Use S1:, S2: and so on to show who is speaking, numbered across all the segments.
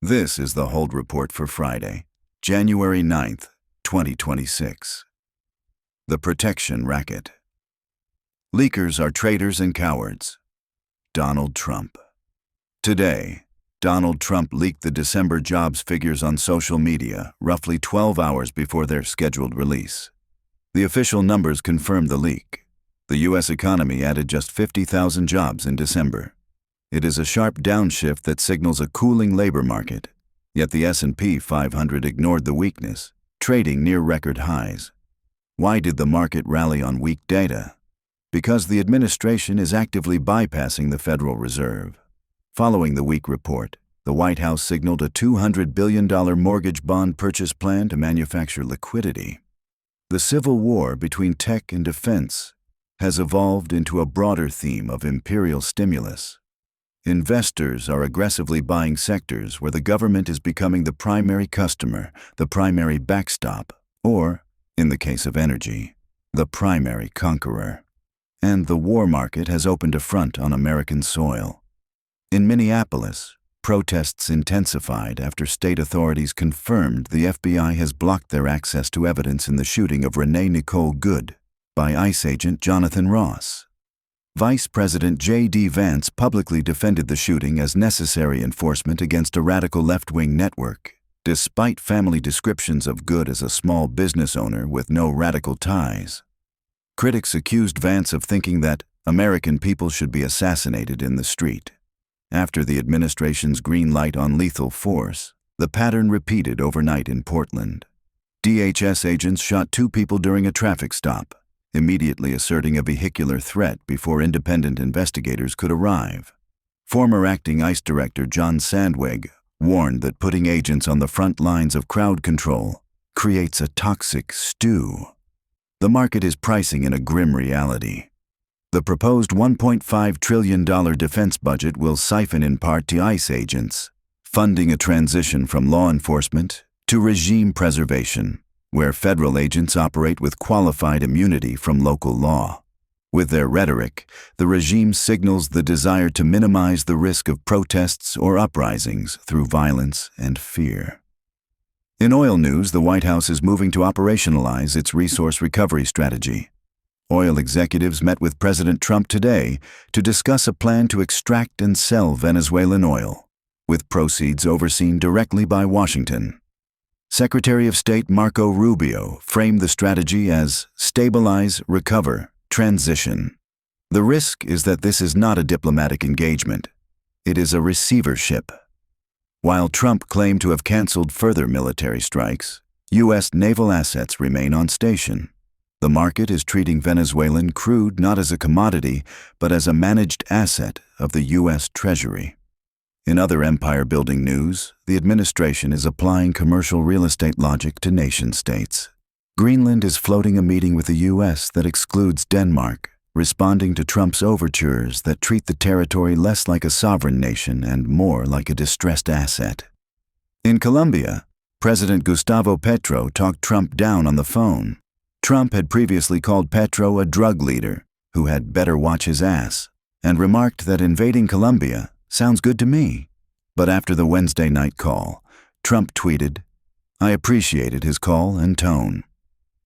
S1: This is the Hold Report for Friday, January 9th, 2026. The Protection Racket. Leakers are traitors and cowards. Donald Trump. Today, Donald Trump leaked the December jobs figures on social media roughly 12 hours before their scheduled release. The official numbers confirmed the leak. The U.S. economy added just 50,000 jobs in December. It is a sharp downshift that signals a cooling labor market, yet the S&P 500 ignored the weakness, trading near record highs. Why did the market rally on weak data? Because the administration is actively bypassing the Federal Reserve. Following the weak report, the White House signaled a $200 billion mortgage bond purchase plan to manufacture liquidity. The civil war between tech and defense has evolved into a broader theme of imperial stimulus. Investors are aggressively buying sectors where the government is becoming the primary customer, the primary backstop, or, in the case of energy, the primary conqueror. And the war market has opened a front on American soil. In Minneapolis, protests intensified after state authorities confirmed the FBI has blocked their access to evidence in the shooting of Renee Nicole Good by ICE agent Jonathan Ross. Vice President J.D. Vance publicly defended the shooting as necessary enforcement against a radical left-wing network, despite family descriptions of Good as a small business owner with no radical ties. Critics accused Vance of thinking that American people should be assassinated in the street. After the administration's green light on lethal force, the pattern repeated overnight in Portland. DHS agents shot 2 people during a traffic stop, immediately asserting a vehicular threat before independent investigators could arrive. Former acting ICE Director John Sandweg warned that putting agents on the front lines of crowd control creates a toxic stew. The market is pricing in a grim reality. The proposed $1.5 trillion defense budget will siphon in part to ICE agents, funding a transition from law enforcement to regime preservation, where federal agents operate with qualified immunity from local law. With their rhetoric, the regime signals the desire to minimize the risk of protests or uprisings through violence and fear. In oil news, the White House is moving to operationalize its resource recovery strategy. Oil executives met with President Trump today to discuss a plan to extract and sell Venezuelan oil, with proceeds overseen directly by Washington. Secretary of State Marco Rubio framed the strategy as stabilize, recover, transition. The risk is that this is not a diplomatic engagement. It is a receivership. While Trump claimed to have canceled further military strikes, U.S. naval assets remain on station. The market is treating Venezuelan crude not as a commodity, but as a managed asset of the U.S. Treasury. In other empire-building news, the administration is applying commercial real estate logic to nation-states. Greenland is floating a meeting with the U.S. that excludes Denmark, responding to Trump's overtures that treat the territory less like a sovereign nation and more like a distressed asset. In Colombia, President Gustavo Petro talked Trump down on the phone. Trump had previously called Petro a drug leader who had better watch his ass, and remarked that invading Colombia sounds good to me. But after the Wednesday night call, Trump tweeted, "I appreciated his call and tone."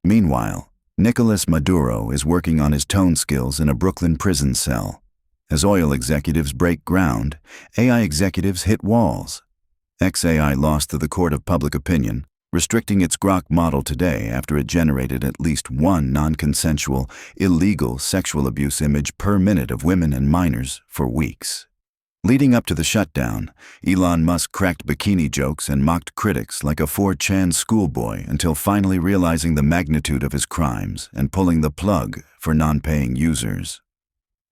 S1: Meanwhile, Nicolas Maduro is working on his tone skills in a Brooklyn prison cell. As oil executives break ground, AI executives hit walls. XAI lost to the court of public opinion, restricting its Grok model today after it generated at least one non-consensual, illegal sexual abuse image per minute of women and minors for weeks. Leading up to the shutdown, Elon Musk cracked bikini jokes and mocked critics like a 4chan schoolboy until finally realizing the magnitude of his crimes and pulling the plug for non-paying users.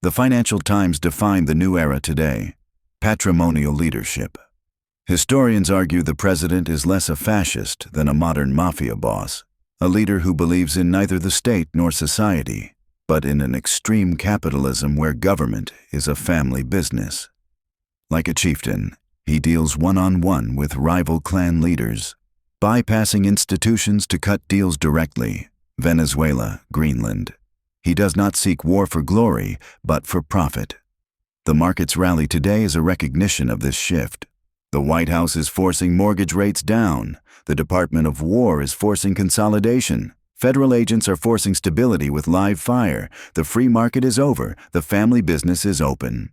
S1: The Financial Times defined the new era today: patrimonial leadership. Historians argue the president is less a fascist than a modern mafia boss, a leader who believes in neither the state nor society, but in an extreme capitalism where government is a family business. Like a chieftain, he deals one-on-one with rival clan leaders, bypassing institutions to cut deals directly. Venezuela, Greenland. He does not seek war for glory, but for profit. The market's rally today is a recognition of this shift. The White House is forcing mortgage rates down. The Department of War is forcing consolidation. Federal agents are forcing stability with live fire. The free market is over. The family business is open.